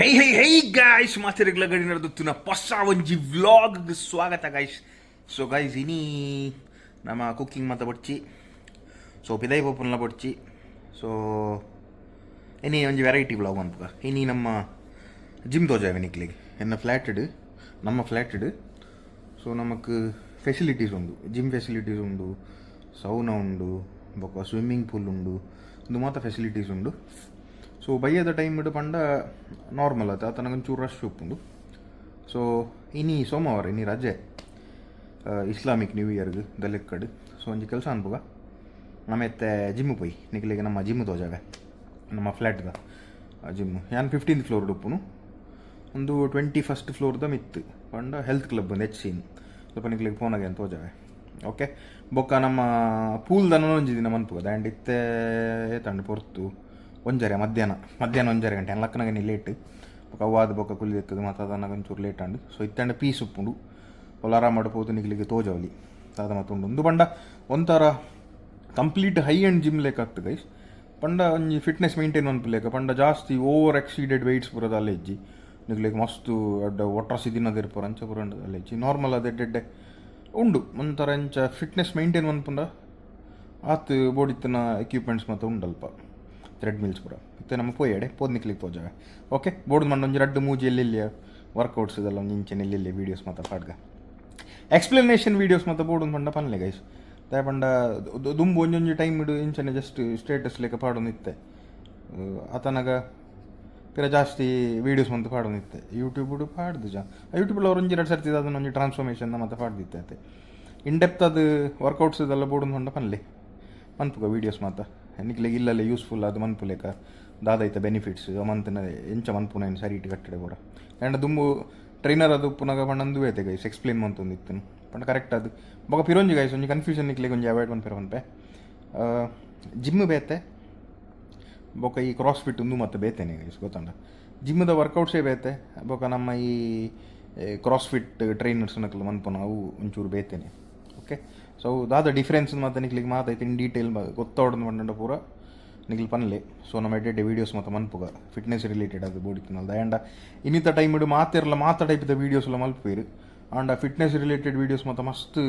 Hey guys ಮಾತಿರಗ್ಲ ಗಡಿ ನಡೆದುತ್ತಿನ ಹೊಸ ಒಂಜಿ ವ್ಲಾಗ್ಗೆ ಸ್ವಾಗತ ಗಾಯ್ಸ್. ಸೊ ಗಾಯ್ಸ್ ಇನಿ ನಮ್ಮ ಕುಕ್ಕಿಂಗ್ ಮಾತ ಬಡ್ಚಿ ಸೊ ಪಿದೈ ಪೋಪುಲ್ನ ಬಡ್ಚಿ ಸೊ ಇನಿ ಒಂಜಿ ವೆರೈಟಿ ವ್ಲಾಗ್ ಅಂತ ಇನಿ ನಮ್ಮ ಜಿಮ್ ತೋಜಾವೆ ನಿಕ್ಲಿಗೆ ಎನ್ನ ಫ್ಲ್ಯಾಟಡ್ ನಮ್ಮ ಫ್ಲ್ಯಾಟಡ್. ಸೊ ನಮಕ್ ಫೆಸಿಲಿಟೀಸ್ ಉಂಡು, ಜಿಮ್ ಫೆಸಿಲಿಟೀಸ್ ಉಂಡು, ಸೌನಾ ಉಂಡು, ಬೊಕ್ಕ ಸ್ವಿಮ್ಮಿಂಗ್ ಪೂಲ್ ಉಂಡು, ಇಂದು ಮಾತ ಫೆಸಿಲಿಟೀಸ್ ಉಂಡು. ಸೊ ಬೈಯದ ಟೈಮ್ ಇಡು ಪಂಡ ನಾರ್ಮಲ್ ಆತ ಆತ ನಂಗೊಂಚೂರು ರಶ್ ಉಪ್ಪುಂಡು. ಸೊ ಇನಿ ಸೋಮವಾರ ಇನಿ ರಜೆ, ಇಸ್ಲಾಮಿಕ್ ನ್ಯೂ ಇಯರ್ಗೆ ದಲೆಕ್ಕಡು. ಸೊ ಒಂಜಿ ಕೆಲಸ ಅನ್ಪುಗ ನಮ್ಮೆತ್ತೆ ಜಿಮ್ ಪೋಯಿ ನಿಕ್ಲಿಗೆ ನಮ್ಮ ಜಿಮ್ ತೋಜಾವೆ ನಮ್ಮ ಫ್ಲ್ಯಾಟ್ದ ಜಿಮ್. ಯಾನ್ 15th ಫ್ಲೋರ್ ಉಪ್ಪುನು, ಒಂದು 21st ಫ್ಲೋರ್ದ ಮಿತ್ತು ಪಂಡ ಹೆಲ್ತ್ ಕ್ಲಬ್ ಒಂದು HCN ಸ್ವಲ್ಪ ನಿಕ್ಲಿಗೆ ಫೋನಾಗೆ ಅಂತ ತೋಜಾವೆ. ಓಕೆ ಬೊಕ್ಕ ನಮ್ಮ ಪೂಲ್ದನ ಒಂಜಿದಿನ ಮನ್ಪುಗ ದ್ಯಾಂಡ್ ಇತ್ತೆ ತಂಡು ಪೊರ್ತು ಒಂಜರೆ ಮಧ್ಯಾಹ್ನ 1 ಗಂಟೆ ಲಕ್ಕನಾಗ ನೀ ಲೇಟ್ ಬೊಕ್ಕ ಅವಾದ ಬೊಕ್ಕ ಕುಲಿದೆತ್ತದು ಮತ್ತು ಅದನ್ನಾಗ ಒಂಚೂರು ಲೇಟ್ ಆಂಡು. ಸೊ ಇತ್ತಂಡ ಪೀಸ್ ಉಪ್ಪುಂಡು ಒಲ್ಲ ಆರಾಮ ಮಾಡ್ಬೋದು ನಿಕ್ಲಿಗೆ ತೋಜವಲಿ ಅದ ಮತ್ತೊಂಡು ಒಂದು ಪಂಡ ಒಂಥರ ಕಂಪ್ಲೀಟ್ ಹೈ ಆ್ಯಂಡ್ ಜಿಮ್ ಲೆಕ್ಕ ಆಗ್ತದೆ ಗೈಸ್. ಪಂಡ ಒಂಜಿ ಫಿಟ್ನೆಸ್ ಮೇಂಟೈನ್ ಅನ್ಪಲೇಕ ಪಂಡ ಜಾಸ್ತಿ ಓವರ್ ಎಕ್ಸೀಡೆಡ್ ವೆಯ್ಟ್ಸ್ ಬರೋದು ಅಲ್ಲ ಇಜ್ಜಿ ನಿಕ್ಲಿಗೆ ಮಸ್ತು ಅಡ್ಡ ಒಟ್ರಾಸಿ ದಿನದಿರ್ ಪುರ ಅಂಚ ಪುರ ಅಲ್ಲ ಇಜ್ಜಿ ನಾರ್ಮಲ್ ಅದೇ ಡೆಡ್ಡೆ ಉಂಡು ಒಂಥರ ಇಂಚ ಫಿಟ್ನೆಸ್ ಮೇಂಟೈನ್ ಅನ್ಪುಂಡ ಆತು ಬೋಡಿತ್ತಿನ ಎಕ್ವಿಪ್ಮೆಂಟ್ಸ್ ಮತ್ತು ಉಂಡಲ್ಪ ಥ್ರೆಡ್ಮಿಲ್ಸ್ ಪೂರ ಇತ್ತೆ ನಮ್ಮ ಪೋಯಡೆ ಪೋದ್ ನಿಕ್ಲಿಗೆ ತೋಜಾವೆ. ಓಕೆ ಬೋರ್ಡ್ ಮಂಡ ಒಂಜಿ ರಡ್ಡು ಮೂಜಿ ಎಲ್ಲೆಲ್ಲಿ ವರ್ಕೌಟ್ಸ್ ಇದೆಲ್ಲ ಒಂದು ಇಂಚಿನ ಎಲ್ಲೆಲ್ಲಿ ವೀಡಿಯೋಸ್ ಮತ್ತು ಪಾಡ್ಗ ಎಕ್ಸ್ಪ್ಲನೇಷನ್ ವೀಡಿಯೋಸ್ ಮತ್ತು ಬೋರ್ಡ್ ಪಂಡ ಪನ್ಲೆ ಗೈಸ್ ದಾಯ ಪಂಡ ದುಂಬು ಒಂಜೊಂಜಿ ಟೈಮ್ ಇಡು ಇಂಚನೆ ಜಸ್ಟ್ ಸ್ಟೇಟಸ್ ಲೆಕ್ಕ ಪಾಡೋನು ಇತ್ತೆ ಆತನಾಗ ಪಿರ ಜಾಸ್ತಿ ವೀಡಿಯೋಸ್ ಮತ್ತು ಪಾಡೋನು ಇತ್ತೆ ಯೂಟ್ಯೂಬ್ ಪಾಡ್ದು ಯೂಟ್ಯೂಬಲ್ಲಿ ಅವ್ರು ಒಂಜಿ 2 ಸರ್ತಿ ಅದನ್ನ ಒಂಜಿ ಟ್ರಾನ್ಸ್ಫಾರ್ಮೇಷನ್ ಮತ್ತು ಪಾಡ್ದಿತ್ತೆ ಇನ್ ಡೆಪ್ತ್ ಅದು ವರ್ಕೌಟ್ಸ್ ಇದೆಲ್ಲ ಬೋರ್ಡ್ ಪಂಡ ಪನ್ಲೆ ಮನ್ಪುಗ ವೀಡಿಯೋಸ್ ಮಾತ ನಿಕ್ಲಿಗೆ ಇಲ್ಲಲ್ಲೇ ಯೂಸ್ಫುಲ್ ಅದು ಮನ್ಪುಲೇಕ ದಾದೈತ ಬೆನಿಫಿಟ್ಸ್ ಮಂತನ ಎಂಚ ಮನ್ಪುನ ಏನು ಸರಿ ಇಟ್ಟು ಕಟ್ಟಡೆ ಬೋರ ಆ್ಯಂಡ್ ದುಂಬು ಟ್ರೈನರ್ ಅದು ಪುನಗ ಪಂಡಂದು ಐತೆ ಗೈಸ್ ಎಕ್ಸ್ಪ್ಲೇನ್ ಮಂತೊಂದು ಇತ್ತು ಪಂಡ ಕರೆಕ್ಟ್ ಅದು ಬೊಕ ಪಿರೊಂಜಿ ಗೈಸ್ ಒಂಜಿ ಕನ್ಫ್ಯೂಷನ್ ನಿಕ್ಲಿಗೆ ಒಂಜಿ ಅವಾಯ್ಡ್ ಮನ್ಪೆರ ಪನ್ಪೆ ಜಿಮ್ ಬೇತೆ ಬೊಕ ಈ ಕ್ರಾಸ್ ಫಿಟ್ ಒಂದು ಮತ್ತು ಬೇತೇನೆ ಗೈಸ್ ಗೊತ್ತಂಡ ಜಿಮ್ದ ವರ್ಕೌಟ್ಸೇ ಬೇತೆ ಬೊಕ ನಮ್ಮ ಈ ಕ್ರಾಸ್ ಫಿಟ್ ಟ್ರೈನರ್ಸ್ನಕ್ಲ ಮನ್ಪುನ ಅವು ಒಂಚೂರು ಬೇತೇನೆ. ಓಕೆ ಸೊ ದಾದ ಡಿಫ್ರೆನ್ಸ್ ಮತ್ತು ನಿಕ್ಲಿಗೆ ಮಾತೈತೆ ಇನ್ ಡೀಟೇಲ್ ಗೊತ್ತಾವಡ್ದು ಮಂಡ ಪೂರ ನಿಕ್ಲಿ ಪನ್ಲೆ. ಸೊ ನಮ್ಮ ಎಡ್ಡೆ ವೀಡಿಯೋಸ್ ಮತ್ತು ಮನ್ಪುಗ ಫಿಟ್ನೆಸ್ ರಿಲೇಟೆಡ್ ಅದು ಬೋಡಿತ್ತಿನಲ್ದ ಆ್ಯಂಡ ಇನ್ನಿತ ಟೈಮ್ ಇಡು ಮಾತ ಟೈಪಿದ ವೀಡಿಯೋಸ್ ಎಲ್ಲ ಮಲ್ಪೇರು ಆಂಡ ಫಿಟ್ನೆಸ್ ರಿಲೇಟೆಡ್ ವೀಡಿಯೋಸ್ ಮತ್ತು ಮಸ್ತ್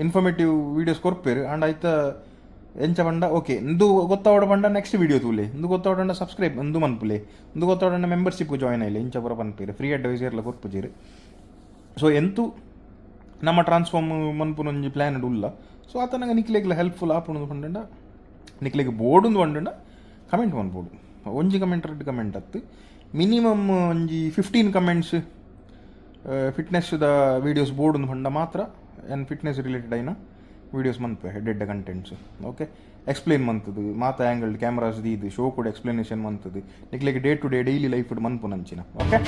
ಇನ್ಫಾರ್ಮೇಟಿವ್ ವೀಡಿಯೋಸ್ ಕೊರ್ಪೇರು ಆಂಡ ಆಯ್ತ ಎಂಚ ಪಂಡ ಓಕೆ ಇಂದು ಗೊತ್ತಾವಡ ಪಂಡ ನೆಕ್ಸ್ಟ್ ವೀಡಿಯೋ ತೂಲೆ ಇಂದು ಗೊತ್ತಾವಡ ಸಬ್ಸ್ಕ್ರೈಬ್ ಇಂದು ಮನ್ಪುಲೆ ಇಂದು ಗೊತ್ತಾವಡ ಮೆಂಬರ್ಶಿಪ್ ಜಾಯ್ನ್ ಆಯ್ಲೆ ಇಂಚ ಪೂರ ಪನ್ಪೇರು ಫ್ರೀ ಅಡ್ವೈಸ್ ಎಲ್ಲ ಕೊರ್ಪುಜೀರು. ಸೊ ಎಂತೂ ನಮ್ಮ ಟ್ರಾನ್ಸ್ಫಾರ್ಮ್ ಮನ್ಪುನೊಂಜಿ ಪ್ಲ್ಯಾನ್ ಉಲ್ಲ. ಸೊ ಆತನಾಗ ನಿಕ್ಲೆಗ್ಲ ಹೆಲ್ಪ್ಫುಲ್ ಆಪುಣದು ಪಂಡ ನಿಕ್ಲೆಗ್ ಬೋರ್ಡುಂದು ಪಂಡ ಕಮೆಂಟ್ ಮನ್ಪೋಡು ಒಂಜಿ ಕಮೆಂಟ್ 2 ಕಮೆಂಟ್ ಅತ್ತು ಮಿನಿಮಮ್ ಒಂಜಿ 15 ಕಮೆಂಟ್ಸ್ ಫಿಟ್ನೆಸ್ದ ವೀಡಿಯೋಸ್ ಬೋರ್ಡುಂದು ಪಂಡ ಮಾತ್ರ ಏನು ಫಿಟ್ನೆಸ್ ರಿಲೇಟೆಡ್ అయిన ವೀಡಿಯೋಸ್ ಮನ್ಪೆ ಹೆಡ್ಡೆಡ್ಡ ಕಂಟೆಂಟ್ಸ್. ಓಕೆ ಎಕ್ಸ್ಪ್ಲೇನ್ ಮಂತದ್ದು ಮಾತ ಆ್ಯಂಗಲ್ ಕ್ಯಾಮ್ರಾಸ್ ಇದು ಶೋ ಕೂಡ ಎಕ್ಸ್ಪ್ಲನೇಷನ್ ಮಂತದ್ದು ನಿಕ್ಲೆಗ್ day to day daily life ಮನ್ಪುನಂಚಿನ. ಓಕೆ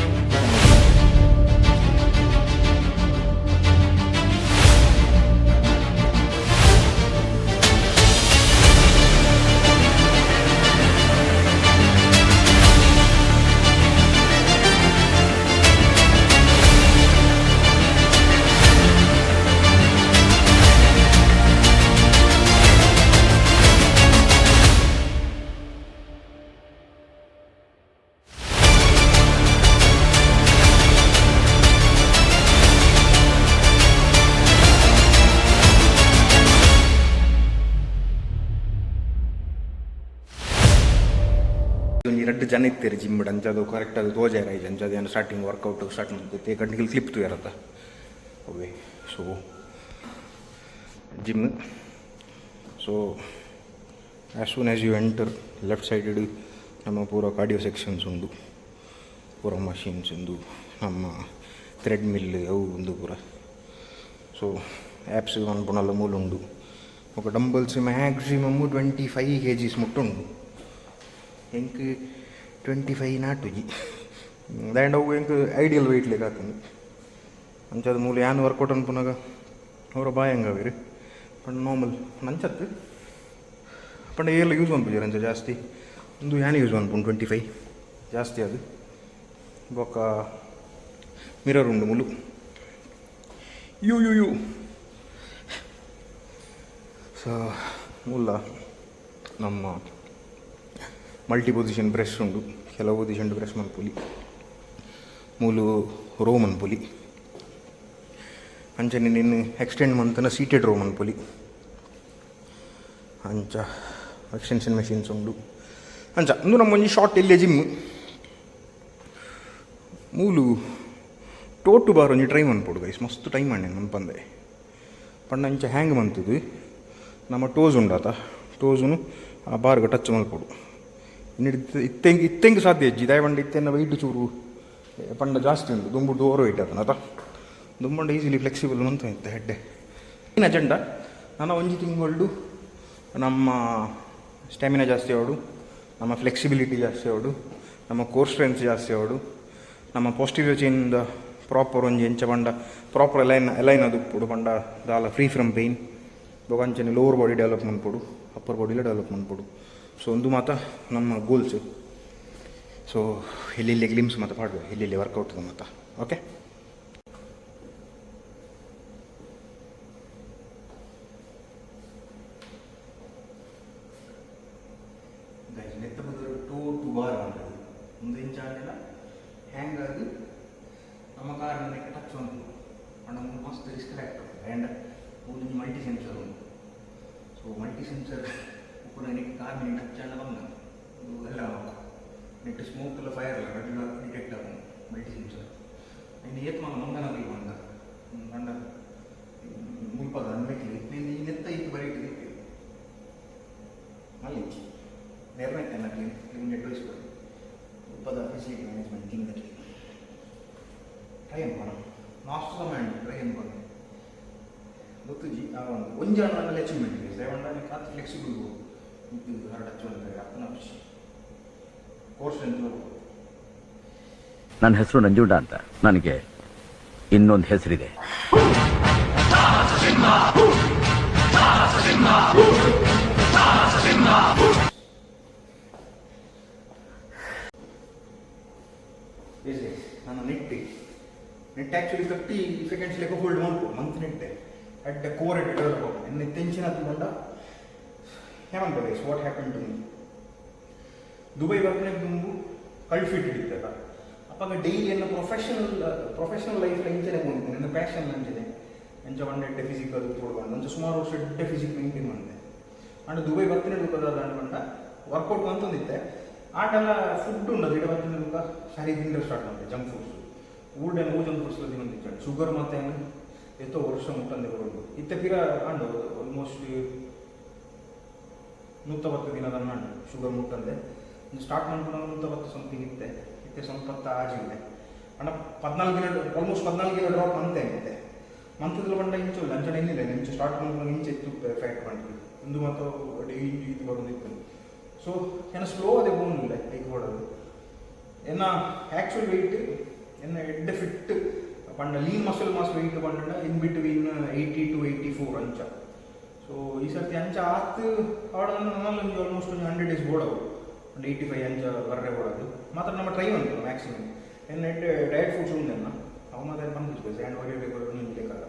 ಒಂಜಿ 2 ಜನ ಇತ್ತೇರಿ ಜಿಮ್ ಅಂಚದು ಕರೆಕ್ಟ್ ಅದು ತೋಜಾರ ಐದು ಅಂಚದು ಏನು ಸ್ಟಾರ್ಟಿಂಗ್ ವರ್ಕೌಟ್ ಸ್ಟಾರ್ಟ್ ಮಾಡ್ತೈತೆ ಕಣ್ಣಿಗೆ ಕ್ಲಿಪ್ ತುಯರತ್ತ ಅವೇ. So gym so as soon as you enter left ಸೈಡೆಡ್ ನಮ್ಮ ಪೂರ ಕಾರ್ಡಿಯೋ ಸೆಕ್ಷನ್ಸ್ ಉಂಡು, ಪೂರ ಮಷೀನ್ಸ್ ಉಂಡು, ನಮ್ಮ ಥ್ರೆಡ್ಮಿಲ್ ಅವು ಉಂದು ಪೂರ. ಸೊ ಆ್ಯಪ್ಸ್ ಅನ್ಪುಣಲ್ಲ ಮೂಲುಂಡು ఒక ಡಂಬಲ್ಸ್ ಮ್ಯಾಕ್ಸಿಮಮ್ 25 kgs ಮುಟ್ಟುಂಡು ಎಂಕ್ 25 ನಾಟುಜಿ ದಾಂಡ್ ಅವು ಎಂಕ್ ಐಡಿಯಲ್ ವೆಯ್ಟ್ ಲೆಕ್ಕ ಹಾಕಂದು ಅಂಚದ ಮೂಲ ಯಾನ್ ವರ್ಕೌಟ್ ಅನ್ಪುನಾಗ ಅವರ ಬಾಯಂಗವೇರು ಪಂಡ ನಾರ್ಮಲ್ ನಂಚತ್ತು ಪಂಡ ಏರ್ಲ ಯೂಸ್ ಅನ್ಪುಜಾರ ಅಂಚ ಜಾಸ್ತಿ ಒಂದು ಯಾನ್ ಯೂಸ್ ಅನ್ಪುಂಡು 25 ಜಾಸ್ತಿ ಅದು ಬೊಕ್ಕ ಮಿರರ್ ಉಂಡು ಮುಲು ಯು ಸೊ ಮೂಲ ನಮ್ಮ ಮಲ್ಟಿ ಪೊಸಿಷನ್ ಬ್ರಷ್ ಉಂಡು ಕೆಲವು ದಿಶಂಡು ಕ್ರೆಸ್ ಮಲ್ಪೊಲಿ ಮೂಲು ರೋ ಮನ್ಪೊಲಿ ಅಂಚನೆ ನಿನ್ನ ಎಕ್ಸ್ಟೆಂಡ್ ಮಂತನ ಸೀಟೆಡ್ ರೋ ಮನ್ಪೊಲಿ ಅಂಚ ಎಕ್ಸ್ಟೆನ್ಷನ್ ಮೆಷಿನ್ಸ್ ಉಂಡು ಅಂಚ ಇಂದು ನಮ್ಮ ಒಂಜಿ ಶಾರ್ಟ್ ಇಲ್ಲೇ ಜಿಮ್ ಮೂಲು ಟೋಟು ಬಾರ್ ಒಂಜಿ ಟ್ರೈ ಮನ್ಪೊಡು ಗೈಸ್ ಮಸ್ತ್ ಟೈಮ್ ಮಾಡಿ ಮನ್ಪಂದೆ ಪಂಡ ಅಂಚ ಹ್ಯಾಂಗ್ ಮಂತದು ನಮ್ಮ ಟೋಸ್ ಉಂಡಾತ ಟೋಸುನು ಆ ಬಾರ್ಗೆ ಟಚ್ ಮಲ್ಪೊಡು ಇತ್ತೆಂಗೆ ಸಾಧ್ಯ ಅಜ್ಜಿ ದಯವಂಡ ಇತ್ತೆನ್ನ ವೆಯ್ಟ್ ಚೂರು ಪಂಡ ಜಾಸ್ತಿ ಉಂಟು ದುಂಬುಡು ಓವರ್ ವೆಯ್ಟ್ ಆತನ ಆತ ದುಂಬಂಡ ಈಸಿಲಿ ಫ್ಲೆಕ್ಸಿಬಲ್ ಅಂತ ಇತ್ತೆ ಹೆಡ್ಡೆ ಏನು ಅಜೆಂಡ ನಾನು ಒಂಜಿ ತಿಂಗಳು ನಮ್ಮ ಸ್ಟ್ಯಾಮಿನಾ ಜಾಸ್ತಿ ಆವಡು ನಮ್ಮ ಫ್ಲೆಕ್ಸಿಬಿಲಿಟಿ ಜಾಸ್ತಿ ಆವಡು ನಮ್ಮ ಕೋರ್ ಸ್ಟ್ರೆಂತ್ ಜಾಸ್ತಿ ಆವಡು ನಮ್ಮ ಪೋಸ್ಟೀರಿಯರ್ ಚೈನ್ದ ಪ್ರಾಪರ್ ಒಂಜಿ ಎಂಚ ಪಂಡ ಪ್ರಾಪರ್ ಎಲೈನ್ ಅದು ಉಪ್ಪುಡು ಪಂಡ ದಾಲ ಫ್ರೀ ಫ್ರಮ್ ಪೇಯ್ನ್ ಬೊಗಂಚನೆ ಲೋವರ್ ಬಾಡಿ ಡೆವಲಪ್ ಮನ್ಪೊಡು ಅಪ್ಪರ್ ಬಾಡಿಲ ಡೆವಲಪ್ ಮನ್ಪೊಡು ಸೊ ಒಂದು ಮಾತ ನಮ್ಮ ಗೋಲ್ಸ್ ಸೊ ಎಲ್ಲೆಲ್ಲಿ ಗ್ಲಿಮ್ಸ್ ಮಾತ ಪಾಡ್ಬೇಕು ಎಲ್ಲೆಲ್ಲಿ ವರ್ಕೌಟ್ ಮಾತ ಓಕೆ ನೆತ್ತ ಬದಲು ಟು ಬಾರ್ ಮಾಡೋದು ಒಂದು ಇಂಚಾನೆಲ್ಲ ಹ್ಯಾಂಗ್ ಆಗಿ ನಮ್ಮ ಕಾರಿನ ಟಚ್ ಉಂಟು ಅಂಡ್ ಮಸ್ತ್ ರಿಸ್ಕ್ ಆಗ್ತದೆ ಆ್ಯಂಡ್ ಒಂದು ಮಲ್ಟಿ ಸೆನ್ಸರ್ ಉಂಟು ಸೊ ಮಲ್ಟಿ ಸೆನ್ಸರ್ ಕೂಡ ನೆಕ್ ಕಾರಿನ ಟಚ್ ಅನ್ನ ಬಂದ ಇದು ಎಲ್ಲ ನೆಟ್ ಸ್ಮೋಕ್ ಎಲ್ಲ ಫೈರ್ ಎಲ್ಲ ರೆಗ್ಯುಲರ್ ಡಿಟೆಕ್ಟ್ ಆಗ ಮಲ್ಟಿ ಸೆನ್ಸರ್ ಇನ್ನು ಏತ್ ಮಗ ಮಂಗನಲ್ಲಿ ಬಂದ ಬಂಡ ಮುಲ್ಪದ ಅನ್ಬೇಕಿಲ್ಲ ನೀನು ಈ ನೆತ್ತ ಇತ್ತು ಬರೀ ಅಲ್ಲಿ ನೇರನೇ ಕ್ಲೀನ್ ನೆಟ್ವರ್ಸ್ಕೊಡಿ ಉಪ್ಪದ ಫೆಸಿಲಿಟಿ ಮ್ಯಾನೇಜ್ಮೆಂಟ್ ಕ್ಲೀನ್ ಟ್ರೈ ಅನ್ಕೋಣ ಮಾಸ್ಟರ್ ಮ್ಯಾಂಡ್ ಟ್ರೈ ಅನ್ಕೊಂಡು ಗೊತ್ತುಜಿ ಒಂಜಿ ಹಣ್ಣಲ್ಲಿ ಅಚೀವ್ಮೆಂಟ್ ಇದೆ ಸೇವಂಡ ಕಾತ್ ಫ್ಲೆಕ್ಸಿಬಲ್ ಇದು ಹರಡು ಹಚ್ಚುವಂತಾರೆ ಅಪ್ಪನ ಖುಷಿ ಕೋರ್ಸ್ ಅಂತ ನನ್ನ ಹೆಸರು ನಂಜುಂಡ ಅಂತ ನನಗೆ ಇನ್ನೊಂದು ಹೆಸರಿದೆ ನಾನು ನೆಟ್ ಆ್ಯಕ್ಚುಲಿ 30 ಸೆಕೆಂಡ್ಸ್ ಲೆಕ್ಕ ಹೋಲ್ಡ್ ಮಾಡ್ಬೋದು ಮಂತ್ ನೆಟ್ಟೆ ಅಟ್ ದ ಕೋರ್ ಎಟ್ ಡೆವಲಪ್ ಆಗೋದು ಎನ್ನ ಟೆನ್ಷನ್ ಹತ್ಕೊಂಡ ಹೇಮಂತ guys what happen to me Dubai ಬರ್ತಾನೆ ತುಂಬು ಕಲ್ಟ್ ಫಿಟ್ ಹಿಡಿತಲ್ಲ ಅಪ್ಪಾಗ ಡೈಲಿ ಎನ್ನ ಪ್ರೊಫೆಷನಲ್ ಲೈಫ್ ಎಂಚನೆ ಬಂದಿದೆ ನನ್ನ ಪ್ಯಾಷನ್ ಅಂಚಿದೆ ಎಂಚ ಒಂದೆಡ್ಡೆ ಫಿಸಿಕಲ್ ತೋಡ್ಕೊಂಡು ಒಂಚ ಸುಮಾರು ವರ್ಷ ಎಡ್ಡೆ ಫಿಸಿಕ್ ಮೇಂಟೈನ್ ಮಾಡಿದೆ ಅಂಡ್ ದುಬೈ ಬರ್ತಾನೆ ದುಃಖದ ಅನ್ಕೊಂಡ ವರ್ಕೌಟ್ ಅಂತಂದಿತ್ತೆ ಆಟೆಲ್ಲ ಫುಡ್ ಉಂಡದು ಇಡ ಬರ್ತಾನೆ ದುಃಖ ಸರಿ ತಿಂದ್ರೆ ಸ್ಟಾರ್ಟ್ ಮಾಡಿದೆ ಜಂಕ್ ಫುಡ್ಸ್ ಊಟೇನು ಜಂಕ್ ಫುಡ್ಸ್ ತಿನ್ನೊಂದಿತ್ತು ಶುಗರ್ ಮತ್ತೆ ಎಷ್ಟೋ ವರ್ಷ ಮುಟ್ಟಂದೆ ಬರೋದು ಇತ್ತೆ ಪಿರ ಅಂಡು ಆಲ್ಮೋಸ್ಟ್ 110 ದಿನದ ಅಂಡು ಶುಗರ್ ಮುಟ್ಟಂದೆ ಸ್ಟಾರ್ಟ್ ಮಾಡ್ಕೊಂಡು 110 ಸಮಥಿಂಗ್ ಇತ್ತೆ ಸ್ವಲ್ಪ ಆಜಿದೆ ಅಣ್ಣ 14 ದಿನ ಆಲ್ಮೋಸ್ಟ್ 14 ದಿನ ಡ್ರಾಪ್ ಅಂತೆ ಅಂತೆ ಮಂತದಲ್ಲಿ ಬಂಡ ಇಂಚು ಇಲ್ಲ ಅಂಚನೆ ಏನಿಲ್ಲ ಇಂಚು ಸ್ಟಾರ್ಟ್ ಮಾಡ್ಕೊಂಡು ಇಂಚೆ ಇತ್ತು ಫ್ಯಾಟ್ ಮಾಡಿದ್ವಿ ಒಂದು ಮತ್ತು ಇದು ಬರೋದಿತ್ತು ಸೊ ಏನ ಸ್ಲೋ ಅದೇ ಬೋನಿಲ್ಲ ಕೈಗೆ ಹೊಡೋದು ಏನ ಆ್ಯಕ್ಚುಲ್ ವೆಯ್ಟ್ ಎನ್ನ ಎಡ್ಡೆ ಫಿಟ್ ಪಂಡ ಲೀನ್ ಮಸಲ್ ಮಾಸ್ ವೆಯ್ಟ್ ಪಂಡ ಇನ್ ಬಿಟ್ವೀನ್ 80 to 84 ಅಂಚ ಸೊ ಈ ಸರ್ತಿ ಅಂಚ ಆತು ಆಡೋದು ನನ್ನಲ್ಲಿ ಆಲ್ಮೋಸ್ಟ್ ಒಂದು 100 days ಬೋಡವು ಒಂದು 85 ಅಂಚ ಬರ್ರೆ ಬೋಡೋದು ಮಾತ್ರ ನಮ್ಮ ಟ್ರೈ ಉಂಟು ಮ್ಯಾಕ್ಸಿಮಮ್ ಎನ್ನ ಡಯಟ್ ಫುಡ್ಸ್ ಉಂಡೆನ್ನ ಅವು ಮಾತ್ರ ಬಂದಿತ್ತು ಸ್ಯಾಂಡ್ ಹೊಡಿಬೇಕು ನಿಲ್ಲಬೇಕಾಗ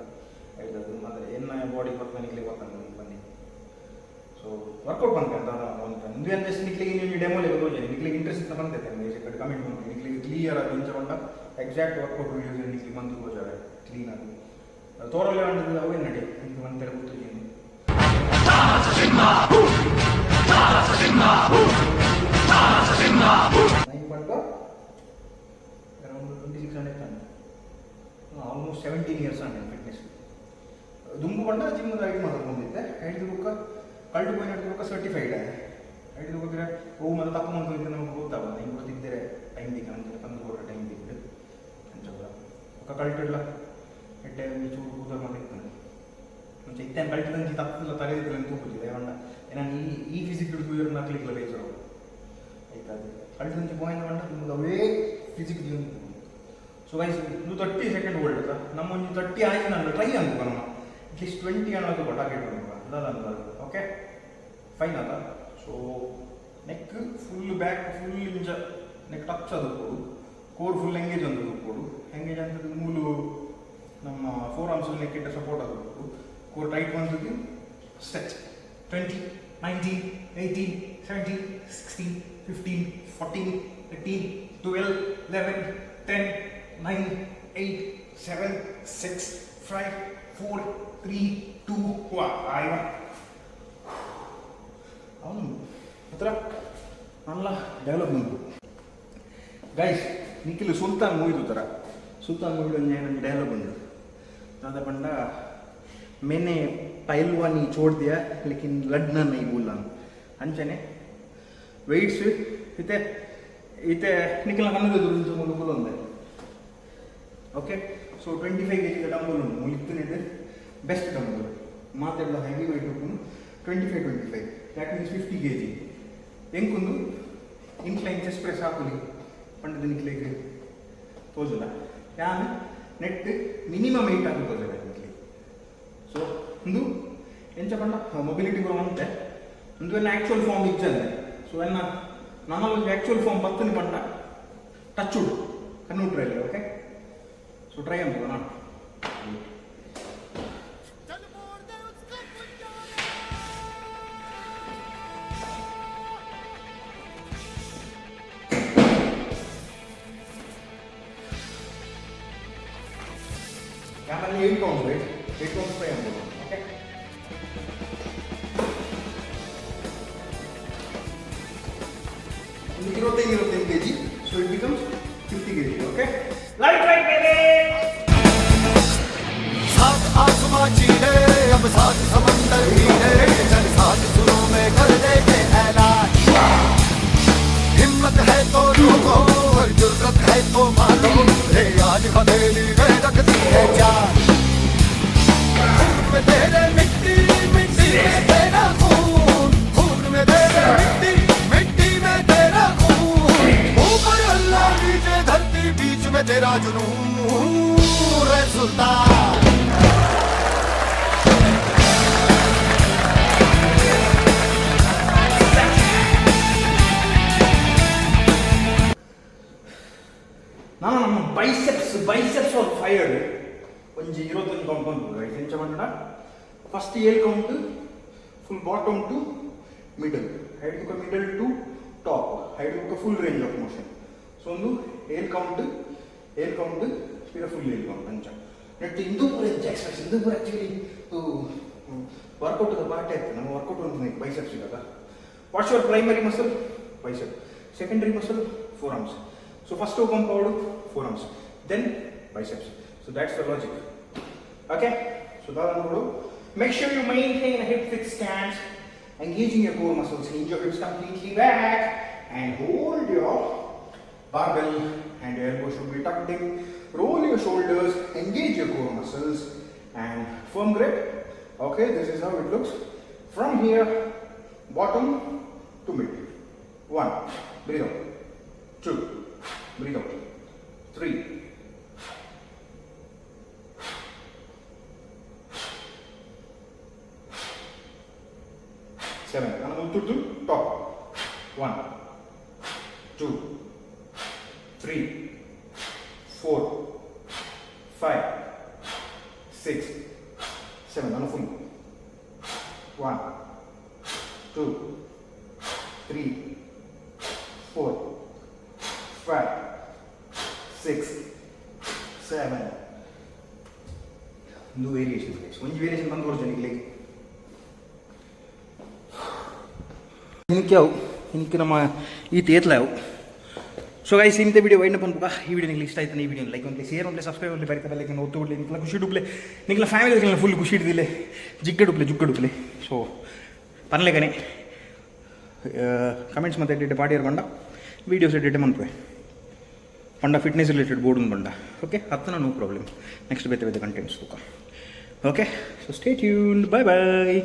ಆಯ್ತದು ಮಾತ್ರ ಎನ್ನ ಬಾಡಿ ನಿಕ್ಲಿಕ್ಕೆ ಬರ್ತಾನೆ ಬನ್ನಿ ಸೊ ವರ್ಕೌಟ್ ಬಂತೆ ಅಂತ ಅಂತ ಮುಂದೆ ಅಂತ ನಿಕ್ಲಿಗೆ ನೀವು ಡೆಮೋಲಿ ಹೋಗಿ ನಿಕ್ಲಿಗೆ ಇಂಟ್ರೆಸ್ಟ್ ಇತ್ತ ಬಂತೈತೆ ಕಮೆಂಟ್ ಮಾಡಿ ನಿಕ್ಲಿಗೆ ಕ್ಲಿಯರ್ ಆಗಿ ಇಂಚ ಬಂದ ಎಕ್ಸಾಕ್ಟ್ ವರ್ಕೌಟ್ ವೀಡಿಯೋಸ್ ನಿಕ್ಲಿಗೆ ಬಂದು ಹೋಜಾರೆ ಕ್ಲೀನ್ ಆಗಿ ತೋರಲ್ಲೇ ಮಾಡಿದ್ರೆ ಅವೇ ನಡಿ ನಿಮ್ಗೆ ಬಂತೆಲ್ಲ ಗೊತ್ತಿದ್ದೀನಿ ಅರೌಂಡ್ 2600 ತಾನೆ ಆಲ್ಮೋಸ್ಟ್ 17 years ಆಗಿದೆ ಫಿಟ್ನೆಸ್ ದುಂಬು ಬಂಡ ಜಿಮ್ ಐಟ್ ಮಾಡೋದು ಬಂದಿದ್ದೆ ಐದು ಬುಕ್ಕ ಕಳ್ಳು പോയി എടുത്തൊക്കെ സർട്ടിഫൈഡ് ആയ ಐದು ಹೋಗಿದ್ರೆ ಹೋಗಿ ಮತ್ತೆ ತಪ್ಪು ಮಾಡ್ಕೊಂಡು ನಮ್ಗೆ ಗೊತ್ತಾಗಲ್ಲ ಹಿಂಗೆ ಗೊತ್ತಿದ್ದರೆ ಟೈಮ್ ಬೇಕು ಅಂತ ತಂದು ಕೊಡೋ ಟೈಮ್ ಬೇಕು ಅಂಚಲ್ಲ ಒಕ್ಕ ಕಳ್ಟಿಡ್ಲ ಎಟ್ಟೆ ಚೂರು ಕೂದ ಮಾಡಿರ್ತಾನೆ ಮುಂಚೆ ಇತ್ತೇನು ಕಳ್ಟಿದಂಗೆ ತಪ್ಪಿಲ್ಲ ತಲೆದಿಲ್ಲ ಅಂತ ತೂಗುತ್ತಿದೆ ಅಣ್ಣ ನಾನು ಈ ಫಿಸಿಕ್ ಹಿಡಿದು ಇವ್ರನ್ನ ಹಾಕ್ಲಿಕ್ಕಿಲ್ಲ ಬೇಜಾರು ಆಯ್ತಾ ಅದು ಕಳ್ಟಿದಂಗೆ ಪಾಯಿಂಟ್ ಬಂಡ ನಿಮ್ಗೆ ಅವೇ ಫಿಸಿಕ್ ಸೊ ಗೈಸ್ ಇದು 30 ಸೆಕೆಂಡ್ ಹೋಲ್ಡ್ ಅದ ನಮ್ಮ ಒಂದು 30 ಆಯ್ತು ನಾನು ಟ್ರೈ ಅನ್ಕೋ ನಮ್ಮ ಅಟ್ಲೀಸ್ಟ್ 20 ಅನ್ನೋದು ಟಾರ್ಗೆಟ್ ಅನ್ಕೋ ಅದಾದ ಓಕೆ ಫೈನ್ ಅದ so neck full back full ಇಂಚ ನೆಕ್ ಟಚ್ ಅದು ಕೊಡು ಕೋರ್ ಫುಲ್ ಎಂಗೇಜ್ ಅಂತ ಕೊಡು ಎಂಗೇಜ್ ಅಂತ ಮೂಲು ನಮ್ಮ 4 ಆರ್ಮ್ಸ್ ನೆಕ್ ಇಟ್ಟ ಸಪೋರ್ಟ್ ಅದು ಕೊಡು ಕೋರ್ ಟೈಟ್ ಬಂದಿದ್ದು ಸ್ಟ್ರೆಚ್ 20 19 18 17 16 15 14 13, 12, 11, 10, 9, 8, 7, 6, 5, 4, 3, 2, 1. Ayo. అవును అത്ര అలా development guys Nikhil Sultan movie ತರ ಸುಲ್ತಾನ್ ಮೂವಿ ಒಂದು ಡೈಲಾಗ್ ಉಂಟು दादा पंडा मैंने पहलवानी छोड़ दिया लेकिन लड़ना नहीं भूला अंचने वेट्स इते इते निकल कन्नड गुరించి मुलुगुलो ఉంది ओके सो 25 kg डंबल ಉಂಟು ಮುಲಿಕ್ತಿನಿದೆ ಬೆಸ್ಟ್ ಡಂಬಲ್ ಮಾತೆಲ್ಲ ಹೆವಿ weight ಉಂಟು 25 that means 50 kg ಎಂಕುಂದು incline chest press ಹಾಕುಲಿ ಪಂಡದ ನಿಕ್ಲೆಗೆ ತೋಜುಲ ಯಾನ್ ನೆಟ್ ಮಿನಿಮಮ್ 8 ಆಗುತ್ತದೆ ಅದಕ್ಕೆ ಸೊ ಒಂದು ಎಂಚ ಪಂಡ ಮೊಬಿಲಿಟಿ ಬರೋ ಅಂತೆ ಒಂದು ಎನ್ನ ಆಕ್ಚುಯಲ್ ಫಾರ್ಮ್ ಇಜ್ಜಂದೆ ಸೊ ಎನ್ನ ನಮ್ಮಲ್ಲಿ ಆಕ್ಚುಯಲ್ ಫಾರ್ಮ್ ಬತ್ತನಿ ಪಂಡ ಟಚ್ ಉಡು ಕಣ್ಣುಟ್ರಲ್ಲಿ ಓಕೆ ಸೊ ಟ್ರೈ ಅನ್ಕೋ ನಾನು Camera 8 counts, right? 8 counts try and okay? Zero kg, so it becomes 50 kg, okay? Light, baby! साथ आसमां चीरे, अब साथ समंदर हीरे, चल साथ सुरों में कर देंगे ऐलान। हिम्मत है तो रोको, और जुर्रत है तो मानो, रे आज हथेली में रखती है जान। खून में तेरे मिट्टी, मिट्टी में तेरा खून, खून में तेरे मिट्टी, मिट्टी में तेरा खून, ऊपर अल्लाह नीचे धरती बीच में तेरा जुनून, रे सुल्तान। ನಮ್ಮ ಬೈಸೆಪ್ಸ್ ಆರ್ ಫೈರ್ಡ್ ಒಂಜಿ 21 ಕೌಂಟ್ ಬಂತು ಗೈಸ್ ಎಂಚ ಮಂಡ first 7 count full bottom to middle ಹೈಡ್ ಟು ಮಿಡಲ್ ಟು ಟಾಪ್ ಹೈಡ್ to full range of motion so ಒಂದು 7 ಕೌಂಟ್ ಫಿರ ಫುಲ್ 7 ಕೌಂಟ್ ಅಂಚ ನೆಟ್ ಇಂದು ಪೂರ ಎಕ್ಸರ್ಸೈಸ್ ಇಂದು ಪೂರ ಆಕ್ಚುಲಿ ವರ್ಕೌಟ್ ಪಾರ್ಟ್ ಆಯ್ತು ನಮ್ಮ ವರ್ಕೌಟ್ ಒಂದು ಬೈಸೆಪ್ಸ್ ಇವಾಗ what's your primary muscle bicep secondary muscle four arms. So first to compound forearms, then biceps. So that's the logic. Okay. So that make sure you maintain a hip fixed stance, engaging your core muscles. Hinge your hips completely back and hold your barbell, and your elbow should be tucked in. Roll your shoulders, engage your core muscles, and firm grip. Okay. This is how it looks from here, bottom to mid. 1. Breathe out. 2. Breathe out. 3. 7. And to top. 1, 2, 3, 4, 5, 6, 7. And full. 1, 2, 3, 4, 5, 6, 7. ಒಂದು variation guys ಒಂದು variation ಬಂದು ಕೊಡ್ತೇನೆ ಈಗ ಇನ್ಕೆ ನಮ್ಮ ಈ ತೇತ್ಲಾವು so guys ಇಂಥ video wind up ಈ video ನಿಮಗೆ ಇಷ್ಟ ಆಯ್ತು ಈ ವಿಡಿಯೋ ಲೈಕ್ ಒಂದು ಶೇರ್ ಒಂದು ಸಬ್ಸ್ಕ್ರೈಬ್ ಒಂದು ಬರೀತಾ ಲೈಕ್ ಒತ್ತು ಬಿಡಲಿ ನಿಂಗೆ ಖುಷಿ ಡುಪ್ಲೆ ನಿಂಗೆ ಫ್ಯಾಮಿಲಿ ಫುಲ್ ಖುಷಿ ಹಿಡಿದಿಲ್ಲ ಜುಕ್ಕ ಡುಪ್ಲೆ ಸೊ ಪರ್ಲೇಗನೆ ಕಮೆಂಟ್ಸ್ ಮತ್ತೆ ಎಡ್ಡೆ ಪಾಡಿ ಇರ್ಕೊಂಡ ವೀಡಿಯೋಸ್ ಎಡ್ಡೆ ಮನ್ಪೆ पंडा फिटनेस रिलेटेड बोर्ड पंडा ओके हत्तना नो प्रॉब्लम नेक्स्ट बेते contents okay so stay tuned bye bye.